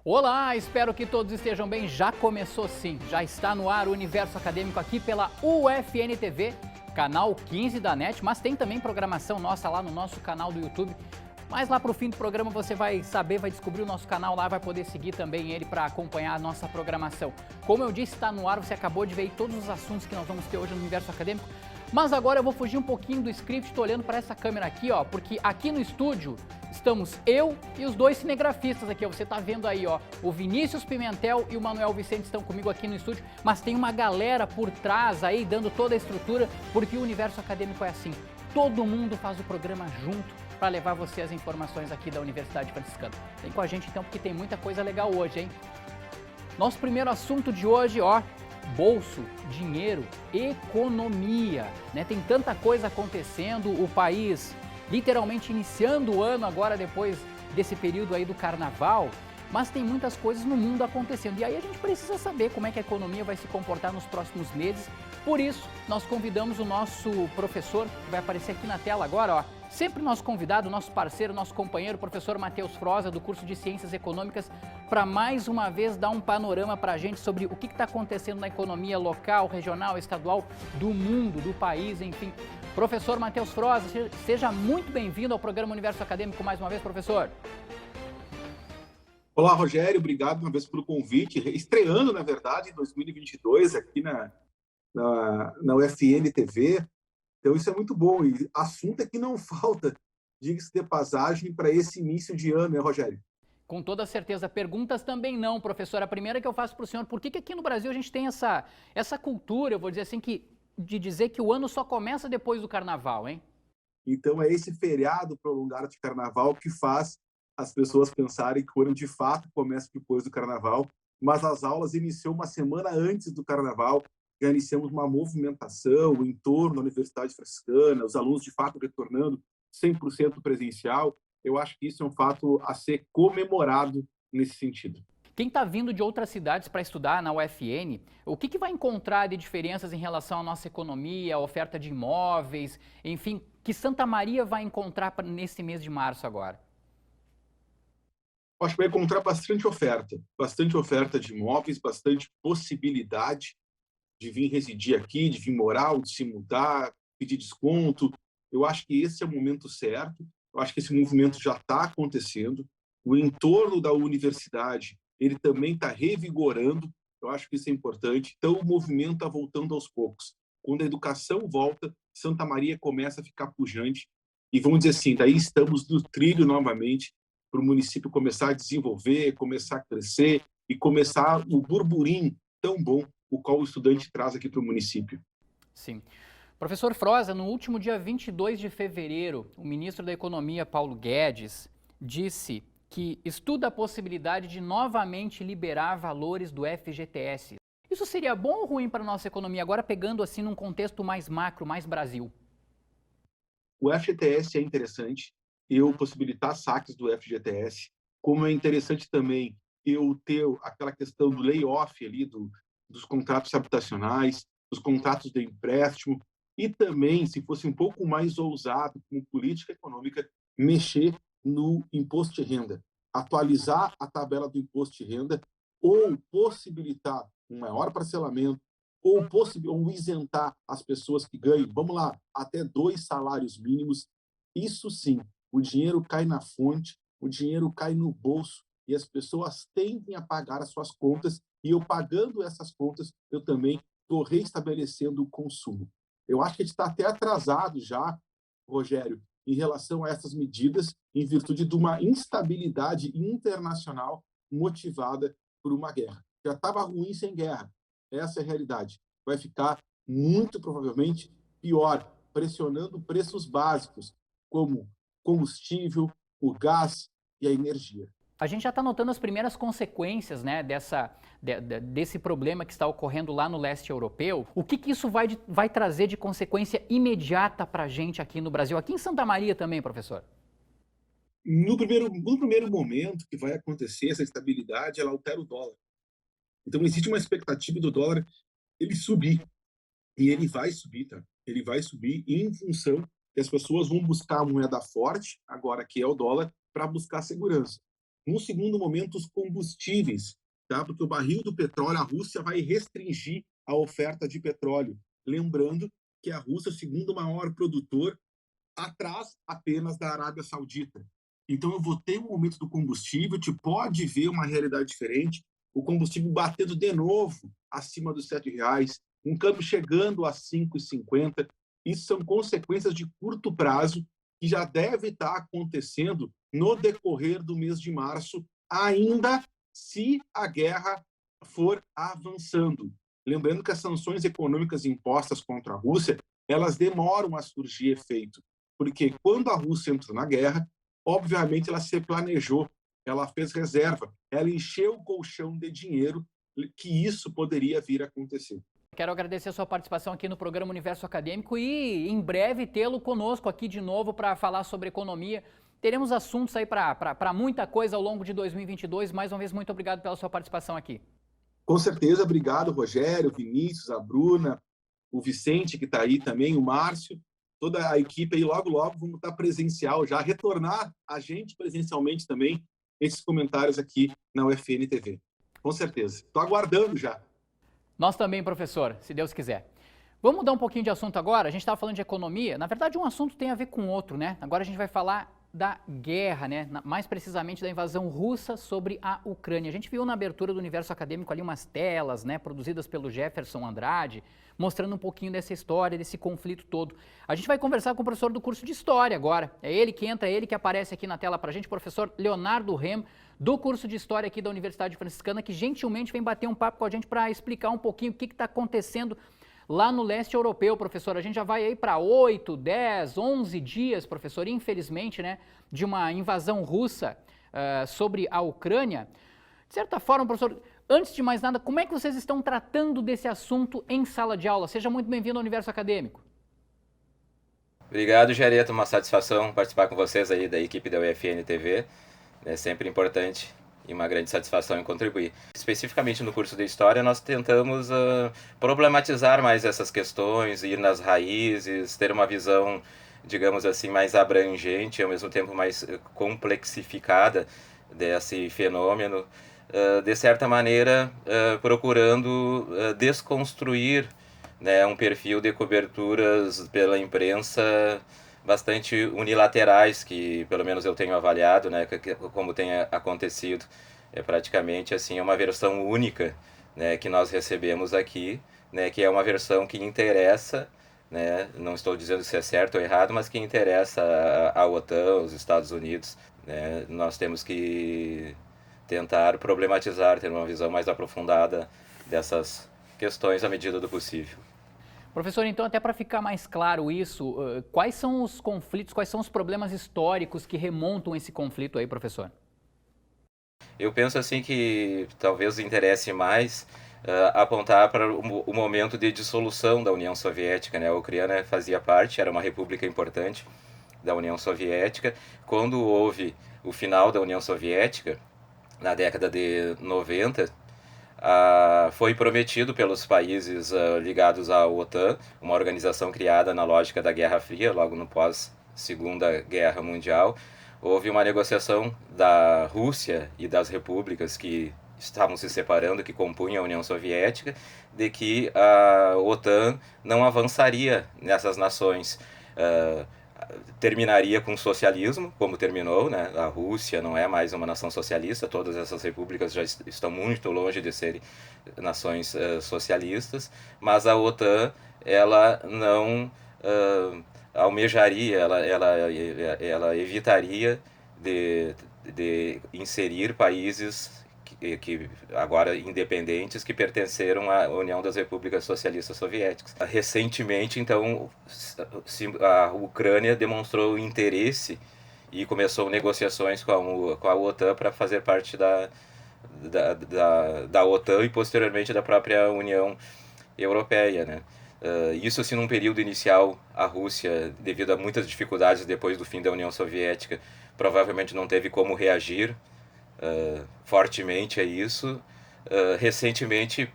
Olá, espero que todos estejam bem. Já começou sim, já está no ar o Universo Acadêmico aqui pela UFN TV, canal 15 da NET, mas tem também programação nossa lá no nosso canal do YouTube. Mas lá para o fim do programa você vai saber, vai descobrir o nosso canal lá, vai poder seguir também ele para acompanhar a nossa programação. Como eu disse, está no ar, você acabou de ver todos os assuntos que nós vamos ter hoje no Universo Acadêmico. Mas agora eu vou fugir um pouquinho do script, estou olhando para essa câmera aqui, ó, porque aqui no estúdio estamos eu e os dois cinegrafistas aqui, ó, você está vendo aí, ó, o Vinícius Pimentel e o Manuel Vicente estão comigo aqui no estúdio, mas tem uma galera por trás aí dando toda a estrutura, porque o Universo Acadêmico é assim, todo mundo faz o programa junto para levar você as informações aqui da Universidade Franciscana. Vem com a gente então, porque tem muita coisa legal hoje, hein? Nosso primeiro assunto de hoje, ó, bolso, dinheiro, economia, né? Tem tanta coisa acontecendo, o país literalmente iniciando o ano agora depois desse período aí do carnaval, mas tem muitas coisas no mundo acontecendo. E aí a gente precisa saber como é que a economia vai se comportar nos próximos meses. Por isso, nós convidamos o nosso professor, que vai aparecer aqui na tela agora, ó. Sempre nosso convidado, nosso parceiro, nosso companheiro, o professor Matheus Froza, do curso de Ciências Econômicas, para mais uma vez dar um panorama para a gente sobre o que está acontecendo na economia local, regional, estadual, do mundo, do país, enfim. Professor Matheus Froza, seja muito bem-vindo ao programa Universo Acadêmico mais uma vez, professor. Olá, Rogério, obrigado uma vez pelo convite. Estreando, na verdade, em 2022, aqui na UFN TV. Então, isso é muito bom. E assunto é que não falta, diga-se de passagem, para esse início de ano, né, Rogério? Com toda certeza. Perguntas também não, professor. A primeira que eu faço para o senhor, por que aqui no Brasil a gente tem essa cultura, eu vou dizer assim, de dizer que o ano só começa depois do carnaval, hein? Então, é esse feriado prolongado de carnaval que faz as pessoas pensarem que o ano de fato começa depois do carnaval, mas as aulas iniciou uma semana antes do carnaval, já iniciamos uma movimentação em torno da Universidade Franciscana, os alunos de fato retornando 100% presencial. Eu acho que isso é um fato a ser comemorado nesse sentido. Quem está vindo de outras cidades para estudar na UFN, o que vai encontrar de diferenças em relação à nossa economia, a oferta de imóveis, enfim, que Santa Maria vai encontrar nesse mês de março agora? Acho que vai encontrar bastante oferta de imóveis, bastante possibilidade de vir residir aqui, de vir morar, ou de se mudar, pedir desconto. Eu acho que esse é o momento certo. Eu acho que esse movimento já está acontecendo. O entorno da universidade, ele também está revigorando. Eu acho que isso é importante. Então, o movimento está voltando aos poucos. Quando a educação volta, Santa Maria começa a ficar pujante. E vamos dizer assim, daí estamos no trilho novamente para o município começar a desenvolver, começar a crescer e começar o burburinho tão bom o qual o estudante traz aqui para o município. Sim. Professor Froza, no último dia 22 de fevereiro, o ministro da Economia, Paulo Guedes, disse que estuda a possibilidade de novamente liberar valores do FGTS. Isso seria bom ou ruim para a nossa economia, agora pegando assim num contexto mais macro, mais Brasil? O FGTS é interessante, eu possibilitar saques do FGTS, como é interessante também eu ter aquela questão do layoff ali, dos contratos habitacionais, dos contratos de empréstimo, e também, se fosse um pouco mais ousado como política econômica, mexer no imposto de renda, atualizar a tabela do imposto de renda ou possibilitar um maior parcelamento ou isentar as pessoas que ganham, vamos lá, até 2 salários mínimos. Isso sim, o dinheiro cai na fonte, o dinheiro cai no bolso e as pessoas tendem a pagar as suas contas e eu pagando essas contas, eu também estou reestabelecendo o consumo. Eu acho que a gente está até atrasado já, Rogério, em relação a essas medidas, em virtude de uma instabilidade internacional motivada por uma guerra. Já estava ruim sem guerra, essa é a realidade. Vai ficar, muito provavelmente, pior, pressionando preços básicos, como combustível, o gás e a energia. A gente já está notando as primeiras consequências, né, desse problema que está ocorrendo lá no leste europeu. O que isso vai trazer de consequência imediata para a gente aqui no Brasil? Aqui em Santa Maria também, professor? No primeiro momento que vai acontecer essa estabilidade, ela altera o dólar. Então, existe uma expectativa do dólar ele subir. E ele vai subir, tá? Ele vai subir em função que as pessoas vão buscar a moeda forte, agora que é o dólar, para buscar segurança. No segundo momento, os combustíveis, tá? Porque o barril do petróleo, a Rússia vai restringir a oferta de petróleo. Lembrando que a Rússia é o segundo maior produtor, atrás apenas da Arábia Saudita. Então, eu vou ter um aumento do combustível, te pode ver uma realidade diferente, o combustível batendo de novo acima dos R$ 7, um câmbio chegando a 5,50. Isso são consequências de curto prazo que já deve estar acontecendo no decorrer do mês de março, ainda se a guerra for avançando. Lembrando que as sanções econômicas impostas contra a Rússia, elas demoram a surgir efeito, porque quando a Rússia entrou na guerra, obviamente ela se planejou, ela fez reserva, ela encheu o colchão de dinheiro que isso poderia vir a acontecer. Quero agradecer a sua participação aqui no programa Universo Acadêmico e em breve tê-lo conosco aqui de novo para falar sobre economia. Teremos assuntos aí para muita coisa ao longo de 2022. Mais uma vez, muito obrigado pela sua participação aqui. Com certeza, obrigado, Rogério, Vinícius, a Bruna, o Vicente, que está aí também, o Márcio, toda a equipe aí. Logo, logo vamos estar presencial já, retornar a gente presencialmente também, esses comentários aqui na UFN TV. Com certeza. Estou aguardando já. Nós também, professor, se Deus quiser. Vamos mudar um pouquinho de assunto agora. A gente estava falando de economia. Na verdade, um assunto tem a ver com outro, né? Agora a gente vai falar da guerra, né? Mais precisamente da invasão russa sobre a Ucrânia. A gente viu na abertura do Universo Acadêmico ali umas telas, né, produzidas pelo Jefferson Andrade, mostrando um pouquinho dessa história, desse conflito todo. A gente vai conversar com o professor do curso de História agora. É ele que entra, é ele que aparece aqui na tela pra gente, professor Leonardo Rem, do curso de História aqui da Universidade Franciscana, que gentilmente vem bater um papo com a gente para explicar um pouquinho o que está acontecendo lá no leste europeu, professor. A gente já vai aí para 8, 10, 11 dias, professor, infelizmente, né, de uma invasão russa sobre a Ucrânia. De certa forma, professor, antes de mais nada, como é que vocês estão tratando desse assunto em sala de aula? Seja muito bem-vindo ao Universo Acadêmico. Obrigado, Jareto. Uma satisfação participar com vocês aí da equipe da UFN TV. É sempre importante e uma grande satisfação em contribuir. Especificamente no curso de História, nós tentamos problematizar mais essas questões, ir nas raízes, ter uma visão, digamos assim, mais abrangente e ao mesmo tempo mais complexificada desse fenômeno, de certa maneira procurando desconstruir, né, um perfil de coberturas pela imprensa bastante unilaterais, que pelo menos eu tenho avaliado, né, como tem acontecido. É praticamente assim uma versão única, né, que nós recebemos aqui, né, que é uma versão que interessa, né, não estou dizendo se é certo ou errado, mas que interessa a OTAN, os Estados Unidos, né. Nós temos que tentar problematizar, ter uma visão mais aprofundada dessas questões à medida do possível. Professor, então, até para ficar mais claro isso, quais são os conflitos, quais são os problemas históricos que remontam esse conflito aí, professor? Eu penso assim que talvez interesse mais apontar para o momento de dissolução da União Soviética, né? A Ucrânia fazia parte, era uma república importante da União Soviética. Quando houve o final da União Soviética, na década de 90, foi prometido pelos países ligados à OTAN, uma organização criada na lógica da Guerra Fria, logo no pós-Segunda Guerra Mundial. Houve uma negociação da Rússia e das repúblicas que estavam se separando, que compunham a União Soviética, de que a OTAN não avançaria nessas nações. Terminaria com o socialismo, como terminou, né? A Rússia não é mais uma nação socialista, todas essas repúblicas já estão muito longe de serem nações socialistas, mas a OTAN, ela não almejaria, ela evitaria de inserir países que agora independentes, que pertenceram à União das Repúblicas Socialistas Soviéticas. Recentemente, então, a Ucrânia demonstrou interesse e começou negociações com a OTAN para fazer parte da OTAN e posteriormente da própria União Europeia, né? Isso assim, num período inicial, a Rússia, devido a muitas dificuldades depois do fim da União Soviética, provavelmente não teve como reagir fortemente a isso. Recentemente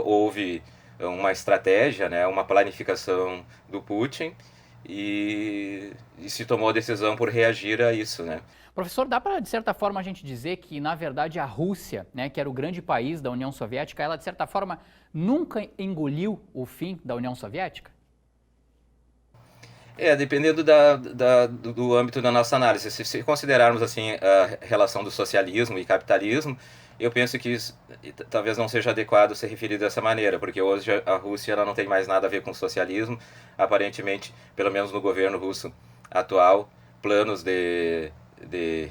houve uma estratégia, né, uma planificação do Putin, e se tomou a decisão por reagir a isso, né? Professor, dá para, de certa forma, a gente dizer que, na verdade, a Rússia, né, que era o grande país da União Soviética, ela, de certa forma, nunca engoliu o fim da União Soviética? Dependendo do âmbito da nossa análise. Se considerarmos assim a relação do socialismo e capitalismo, eu penso que isso, talvez não seja adequado ser referido dessa maneira, porque hoje a Rússia ela não tem mais nada a ver com o socialismo. Aparentemente, pelo menos no governo russo atual, planos de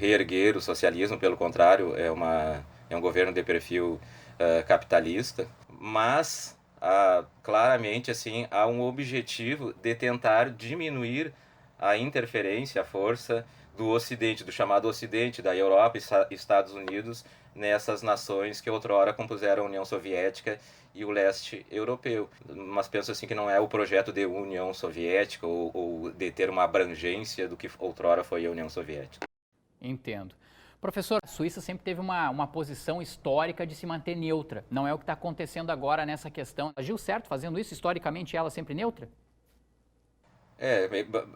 reerguer o socialismo, pelo contrário, é um governo de perfil capitalista, mas claramente assim, há um objetivo de tentar diminuir a interferência, a força do Ocidente, do chamado Ocidente, da Europa e Estados Unidos, nessas nações que outrora compuseram a União Soviética e o leste europeu. Mas penso assim que não é o projeto de União Soviética ou de ter uma abrangência do que outrora foi a União Soviética. Entendo. Professor, a Suíça sempre teve uma posição histórica de se manter neutra. Não é o que está acontecendo agora nessa questão. Agiu certo fazendo isso? Historicamente, ela sempre neutra?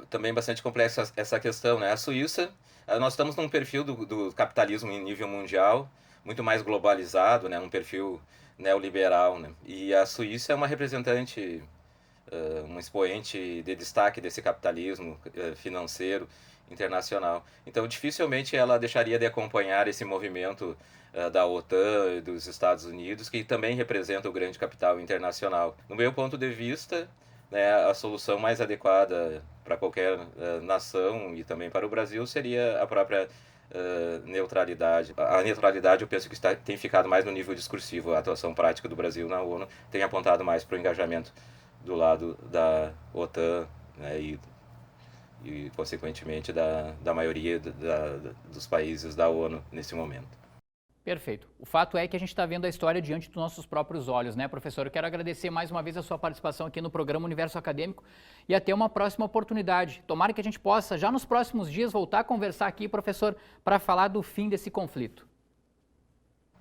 Também bastante complexa essa questão, né? A Suíça, nós estamos num perfil do capitalismo em nível mundial, muito mais globalizado, né? Um perfil neoliberal, né? E a Suíça é uma representante, um expoente de destaque desse capitalismo financeiro internacional. Então, dificilmente ela deixaria de acompanhar esse movimento da OTAN e dos Estados Unidos, que também representa o grande capital internacional. No meu ponto de vista, né, a solução mais adequada para qualquer nação e também para o Brasil seria a própria neutralidade. A neutralidade eu penso que tem ficado mais no nível discursivo. A atuação prática do Brasil na ONU tem apontado mais para o engajamento do lado da OTAN, né, e consequentemente da maioria dos países da ONU nesse momento. Perfeito. O fato é que a gente está vendo a história diante dos nossos próprios olhos, né, professor? Eu quero agradecer mais uma vez a sua participação aqui no programa Universo Acadêmico e até uma próxima oportunidade. Tomara que a gente possa, já nos próximos dias, voltar a conversar aqui, professor, para falar do fim desse conflito.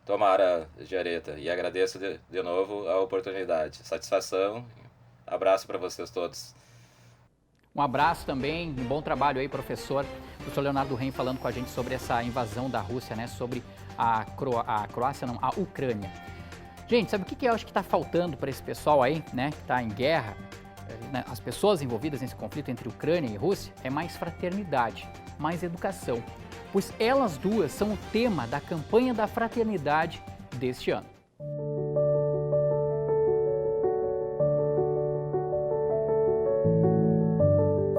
Tomara, Jareta, e agradeço de novo a oportunidade. Satisfação, abraço para vocês todos. Um abraço também, um bom trabalho aí, professor. O professor Leonardo Reim falando com a gente sobre essa invasão da Rússia, né? Sobre a Ucrânia. Gente, sabe o que eu acho que está faltando para esse pessoal aí, né? Que está em guerra, né, as pessoas envolvidas nesse conflito entre Ucrânia e Rússia, é mais fraternidade, mais educação. Pois elas duas são o tema da campanha da fraternidade deste ano.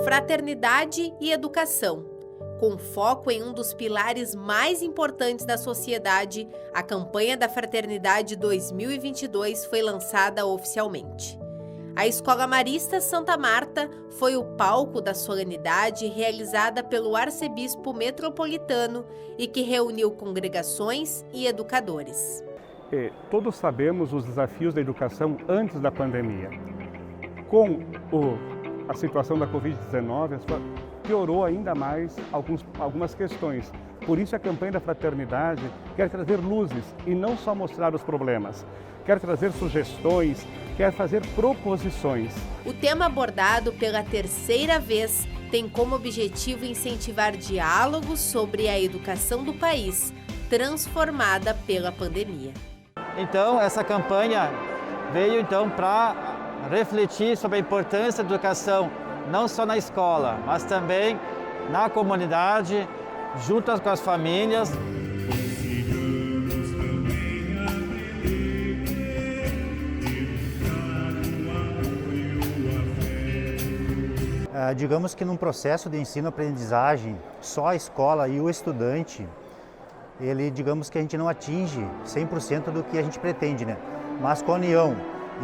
Fraternidade e educação. Com foco em um dos pilares mais importantes da sociedade, a campanha da Fraternidade 2022 foi lançada oficialmente. A Escola Marista Santa Marta foi o palco da solenidade realizada pelo arcebispo metropolitano e que reuniu congregações e educadores. Todos sabemos os desafios da educação antes da pandemia. Com a situação da Covid-19, piorou ainda mais algumas questões. Por isso a campanha da fraternidade quer trazer luzes e não só mostrar os problemas. Quer trazer sugestões, quer fazer proposições. O tema abordado pela terceira vez tem como objetivo incentivar diálogos sobre a educação do país, transformada pela pandemia. Então, essa campanha veio para refletir sobre a importância da educação, não só na escola, mas também na comunidade, junto com as famílias. Digamos que num processo de ensino-aprendizagem, só a escola e o estudante, digamos que a gente não atinge 100% do que a gente pretende, né? Mas com a união,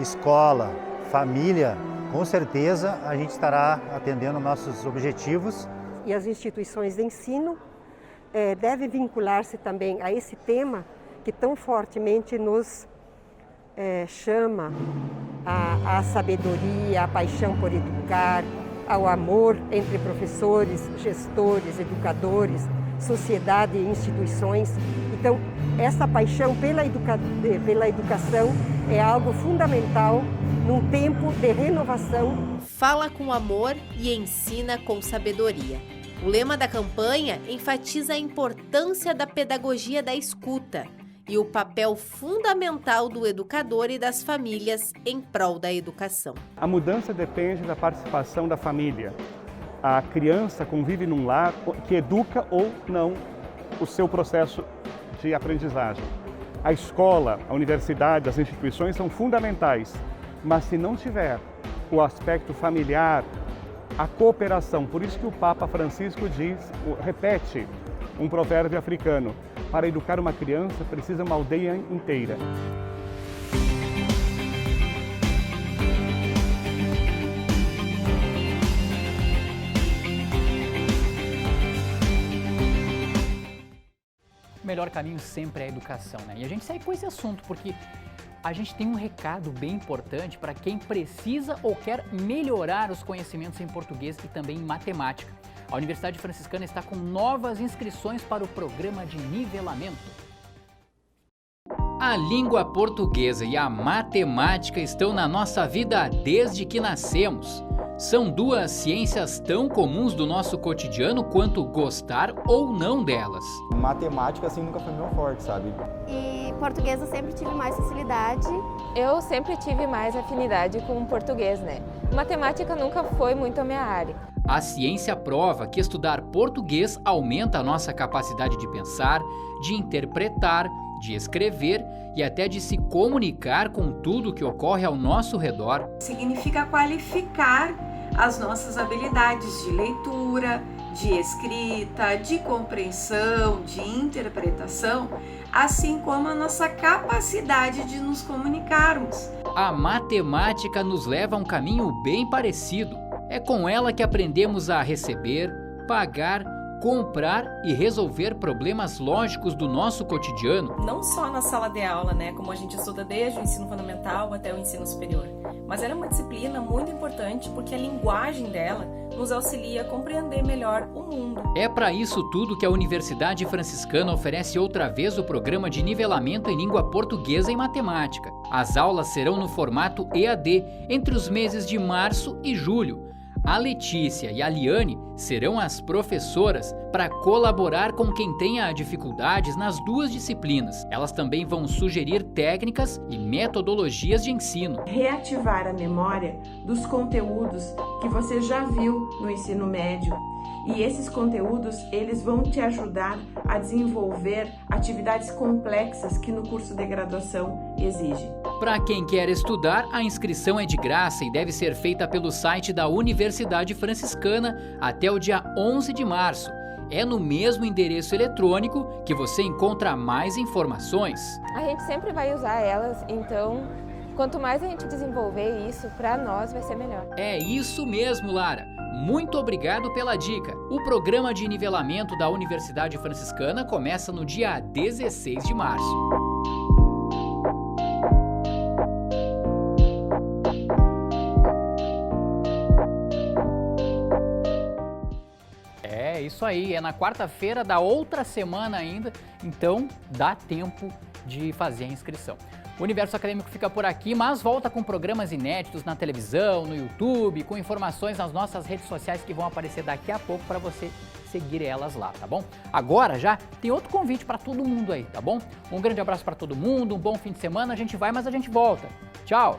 escola, família, com certeza a gente estará atendendo nossos objetivos. E as instituições de ensino devem vincular-se também a esse tema que tão fortemente nos chama à sabedoria, à paixão por educar, ao amor entre professores, gestores, educadores, sociedade e instituições. Então, essa paixão pela educação é algo fundamental num tempo de renovação. fala com amor e ensina com sabedoria. O lema da campanha enfatiza a importância da pedagogia da escuta e o papel fundamental do educador e das famílias em prol da educação. A mudança depende da participação da família. A criança convive num lar que educa ou não o seu processo de aprendizagem. A escola, a universidade, as instituições são fundamentais, mas se não tiver o aspecto familiar, a cooperação, por isso que o Papa Francisco repete um provérbio africano: para educar uma criança precisa uma aldeia inteira. O melhor caminho sempre é a educação, né? E a gente segue com esse assunto porque a gente tem um recado bem importante para quem precisa ou quer melhorar os conhecimentos em português e também em matemática. A Universidade Franciscana está com novas inscrições para o programa de nivelamento. A língua portuguesa e a matemática estão na nossa vida desde que nascemos. São duas ciências tão comuns do nosso cotidiano quanto gostar ou não delas. Matemática, assim, nunca foi meu forte, sabe? E português eu sempre tive mais facilidade. Eu sempre tive mais afinidade com o português, né? Matemática nunca foi muito a minha área. A ciência prova que estudar português aumenta a nossa capacidade de pensar, de interpretar, de escrever e até de se comunicar com tudo que ocorre ao nosso redor. Significa qualificar as nossas habilidades de leitura, de escrita, de compreensão, de interpretação, assim como a nossa capacidade de nos comunicarmos. A matemática nos leva a um caminho bem parecido. É com ela que aprendemos a receber, pagar, comprar e resolver problemas lógicos do nosso cotidiano. Não só na sala de aula, né, como a gente estuda desde o ensino fundamental até o ensino superior, mas ela é uma disciplina muito importante porque a linguagem dela nos auxilia a compreender melhor o mundo. É para isso tudo que a Universidade Franciscana oferece outra vez o programa de nivelamento em língua portuguesa e matemática. As aulas serão no formato EAD entre os meses de março e julho. A Letícia e a Liane serão as professoras para colaborar com quem tenha dificuldades nas duas disciplinas. Elas também vão sugerir técnicas e metodologias de ensino. Reativar a memória dos conteúdos que você já viu no ensino médio. E esses conteúdos, eles vão te ajudar a desenvolver atividades complexas que no curso de graduação exigem. Para quem quer estudar, a inscrição é de graça e deve ser feita pelo site da Universidade Franciscana até o dia 11 de março. É no mesmo endereço eletrônico que você encontra mais informações. A gente sempre vai usar elas, então quanto mais a gente desenvolver isso, para nós vai ser melhor. É isso mesmo, Lara. Muito obrigado pela dica. O programa de nivelamento da Universidade Franciscana começa no dia 16 de março. É isso aí, é na quarta-feira da outra semana ainda, então dá tempo de fazer a inscrição. O Universo Acadêmico fica por aqui, mas volta com programas inéditos na televisão, no YouTube, com informações nas nossas redes sociais que vão aparecer daqui a pouco para você seguir elas lá, tá bom? Agora já tem outro convite para todo mundo aí, tá bom? Um grande abraço para todo mundo, um bom fim de semana, a gente vai, mas a gente volta. Tchau!